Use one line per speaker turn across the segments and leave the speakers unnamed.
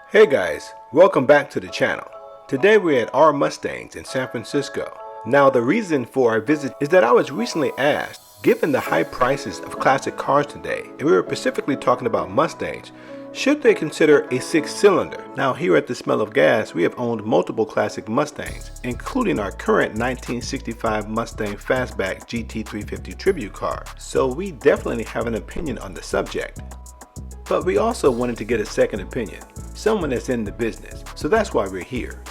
Hey guys, welcome back to the channel. Today we're at R Mustangs in San Francisco. Now the reason for our visit is that I was recently asked, given the high prices of classic cars today, and we were specifically talking about Mustangs, should they consider a 6-cylinder? Now here at the Smell of Gas, we have owned multiple classic Mustangs, including our current 1965 Mustang Fastback GT350 tribute car, so we definitely have an opinion on the subject. But we also wanted to get a second opinion, someone that's in the business, so that's why we're here.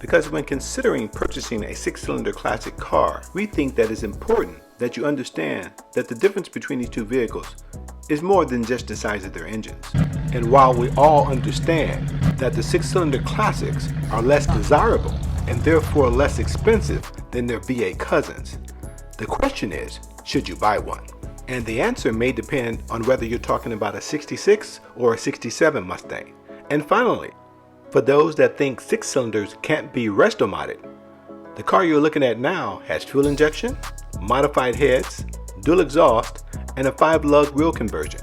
Because when considering purchasing a 6-cylinder classic car, we think that it's important that you understand that the difference between these two vehicles is more than just the size of their engines. And while we all understand that the 6-cylinder classics are less desirable and therefore less expensive than their V8 cousins, the question is, should you buy one? And the answer may depend on whether you're talking about a 66 or a 67 Mustang. And finally, for those that think 6-cylinders can't be resto-modded, the car you're looking at now has fuel injection, modified heads, dual exhaust, and a 5-lug wheel conversion.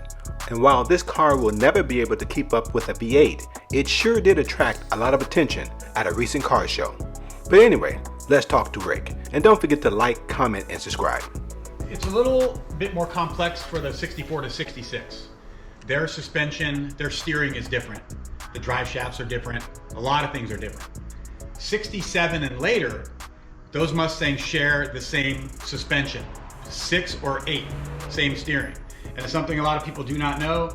And while this car will never be able to keep up with a V8, it sure did attract a lot of attention at a recent car show. But anyway, let's talk to Rick. And don't forget to like, comment, and subscribe.
It's a little bit more complex for the 64 to 66. Their suspension, their steering is different. The drive shafts are different. A lot of things are different. 67 and later, those Mustangs share the same suspension, 6 or 8, same steering. And it's something a lot of people do not know.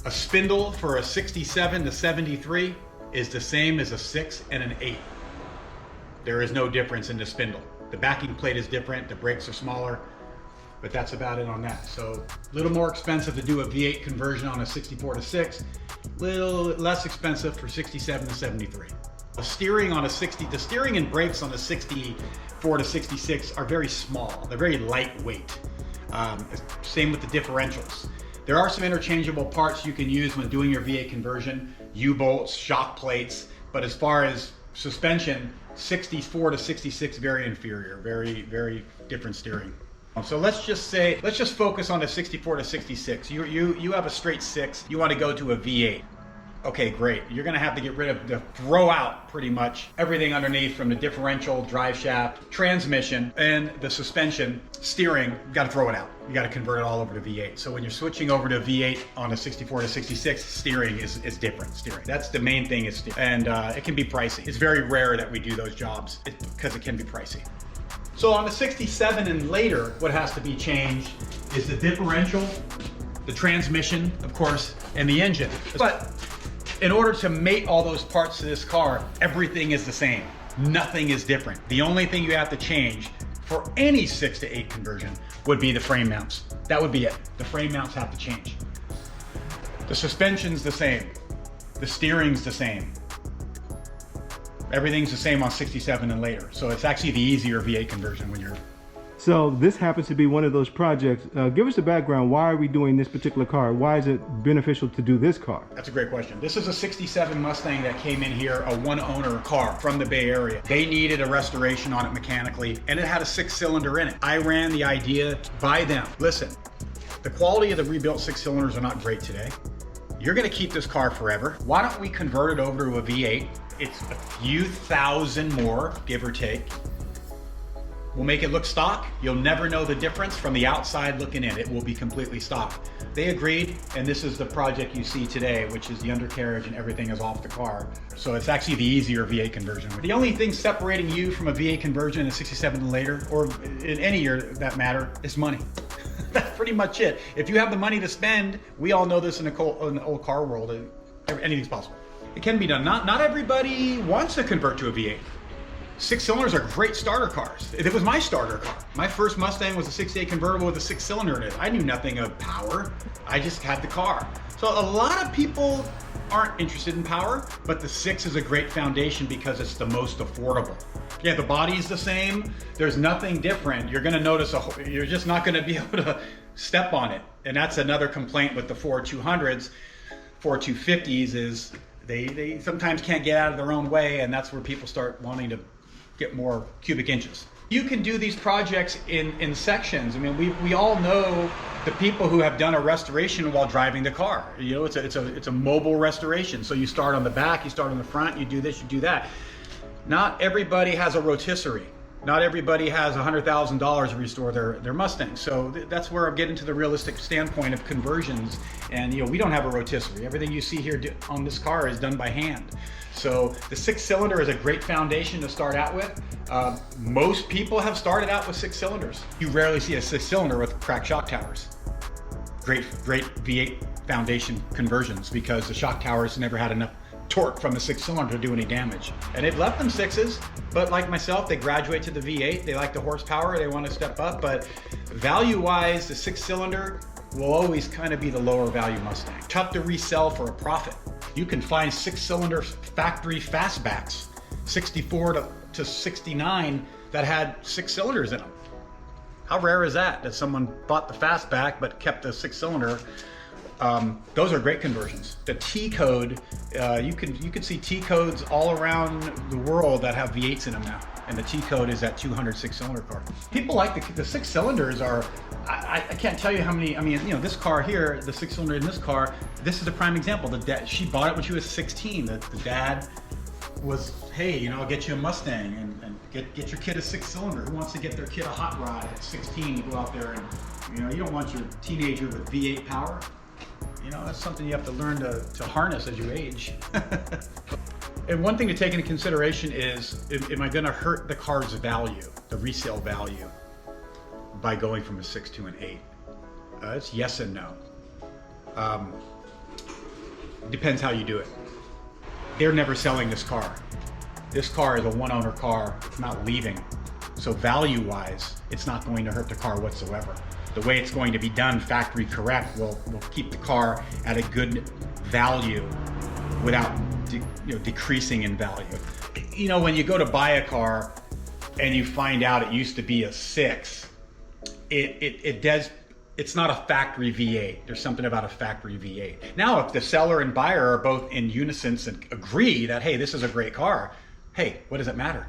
A spindle for a 67 to 73 is the same as a 6 and an 8. There is no difference in the spindle. The backing plate is different, the brakes are smaller, but that's about it on that. So a little more expensive to do a V8 conversion on a 64 to 6, a little less expensive for 67 to 73. The steering and brakes on the 64 to 66 are very small. They're very lightweight. Same with the differentials. There are some interchangeable parts you can use when doing your V8 conversion, U-bolts, shock plates, but as far as suspension, 64 to 66 very inferior, very different steering. So let's just focus on the 64 to 66. You have a straight 6, you want to go to a V8. Okay, great. You're gonna have to get rid of, throw out pretty much everything underneath, from the differential, drive shaft, transmission, and the suspension, steering. You gotta throw it out. You gotta convert it all over to V8. So when you're switching over to V8 on a 64 to 66, steering is different. Steering. That's the main thing, is steering. And it can be pricey. It's very rare that we do those jobs because it can be pricey. So on the 67 and later, what has to be changed is the differential, the transmission, of course, and the engine. But in order to mate all those parts to this car, everything is the same. Nothing is different. The only thing you have to change for any 6 to 8 conversion would be the frame mounts. That would be it. The frame mounts have to change. The suspension's the same. The steering's the same. Everything's the same on 67 and later. So it's actually the easier V8 conversion when you're...
So this happens to be one of those projects. Give us a background. Why are we doing this particular car? Why is it beneficial to do this car?
That's a great question. This is a 67 Mustang that came in here, a one-owner car from the Bay Area. They needed a restoration on it mechanically, and it had a 6-cylinder in it. I ran the idea by them. Listen, the quality of the rebuilt 6-cylinders are not great today. You're gonna keep this car forever. Why don't we convert it over to a V8? It's a few thousand more, give or take. We'll make it look stock. You'll never know the difference from the outside looking in. It will be completely stock. They agreed, and this is the project you see today, which is the undercarriage and everything is off the car. So it's actually the easier V8 conversion. The only thing separating you from a V8 conversion in 67 and later, or in any year that matter, is money. That's pretty much it. If you have the money to spend, we all know this in the old car world, anything's possible. It can be done. Not everybody wants to convert to a V8. 6-cylinders are great starter cars. It was my starter car. My first Mustang was a 68 convertible with a 6-cylinder in it. I knew nothing of power. I just had the car. So a lot of people aren't interested in power, but the 6 is a great foundation because it's the most affordable. Yeah, the body's the same. There's nothing different. You're gonna notice you're just not gonna be able to step on it. And that's another complaint with the 4200s, 4250s is they sometimes can't get out of their own way, and that's where people start wanting to get more cubic inches. You can do these projects in sections. I mean, we all know the people who have done a restoration while driving the car. You know, it's a mobile restoration. So you start on the back, you start on the front, you do this, you do that. Not everybody has a rotisserie. Not everybody has $100,000 to restore their Mustang. So that's where I'm getting to the realistic standpoint of conversions. And you know, we don't have a rotisserie. Everything you see here on this car is done by hand. So the 6-cylinder is a great foundation to start out with. Most people have started out with 6 cylinders. You rarely see a 6-cylinder with cracked shock towers. Great V8 foundation conversions, because the shock towers never had enough torque from the 6-cylinder to do any damage. And they've left them 6s, but like myself, they graduate to the V8. They like the horsepower, they want to step up, but value-wise, the 6-cylinder will always kind of be the lower value Mustang. Tough to resell for a profit. You can find 6-cylinder factory fastbacks, 64 to 69, that had 6 cylinders in them. How rare is that someone bought the fastback but kept the 6-cylinder? Those are great conversions. The T code, you can see T codes all around the world that have V8s in them now, and the T code is that 200 6-cylinder car. People like the 6 cylinders are. I can't tell you how many. I mean, you know, this car here, the 6-cylinder in this car, this is a prime example. She bought it when she was 16. The dad was, hey, you know, I'll get you a Mustang and get your kid a 6-cylinder. Who wants to get their kid a hot rod at 16 to go out there and, you know, you don't want your teenager with V8 power. You know, that's something you have to learn to harness as you age. And one thing to take into consideration is, am I going to hurt the car's value, the resale value, by going from a 6 to an 8? It's yes and no. Depends how you do it. They're never selling this car. This car is a one-owner car. It's not leaving. So value-wise, it's not going to hurt the car whatsoever. The way it's going to be done, factory correct, will keep the car at a good value without decreasing in value. You know, when you go to buy a car and you find out it used to be a 6, it's not a factory V8. There's something about a factory V8. Now, if the seller and buyer are both in unison and agree that, hey, this is a great car, hey, what does it matter?